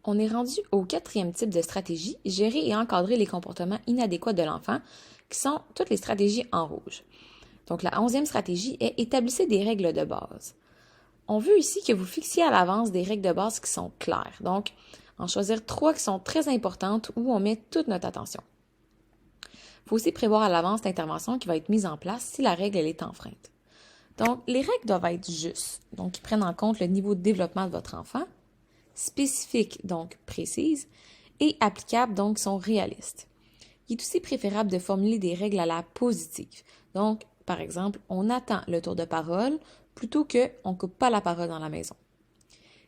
On est rendu au quatrième type de stratégie, gérer et encadrer les comportements inadéquats de l'enfant, qui sont toutes les stratégies en rouge. Donc la 11e stratégie est établissez des règles de base. On veut ici que vous fixiez à l'avance des règles de base qui sont claires. Donc, en choisir 3 qui sont très importantes où on met toute notre attention. Il faut aussi prévoir à l'avance l'intervention qui va être mise en place si la règle elle est enfreinte. Donc, les règles doivent être justes, donc qui prennent en compte le niveau de développement de votre enfant, spécifiques, donc précises, et applicables, donc sont réalistes. Il est aussi préférable de formuler des règles à la positive. Donc, par exemple, on attend le tour de parole plutôt qu'on ne coupe pas la parole dans la maison.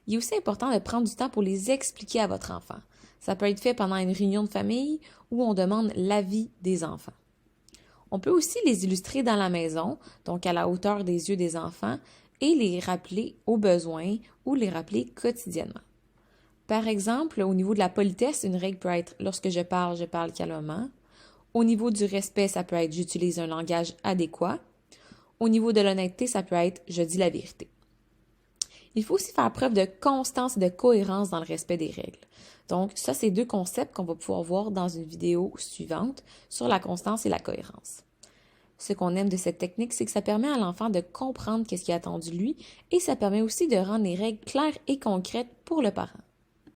Il est aussi important de prendre du temps pour les expliquer à votre enfant. Ça peut être fait pendant une réunion de famille où on demande l'avis des enfants. On peut aussi les illustrer dans la maison, donc à la hauteur des yeux des enfants, et les rappeler au besoin ou les rappeler quotidiennement. Par exemple, au niveau de la politesse, une règle peut être lorsque je parle calmement. Au niveau du respect, ça peut être j'utilise un langage adéquat. Au niveau de l'honnêteté, ça peut être je dis la vérité. Il faut aussi faire preuve de constance et de cohérence dans le respect des règles. Donc, ça, c'est 2 concepts qu'on va pouvoir voir dans une vidéo suivante sur la constance et la cohérence. Ce qu'on aime de cette technique, c'est que ça permet à l'enfant de comprendre qu'est-ce qui est attendu de lui et ça permet aussi de rendre les règles claires et concrètes pour le parent.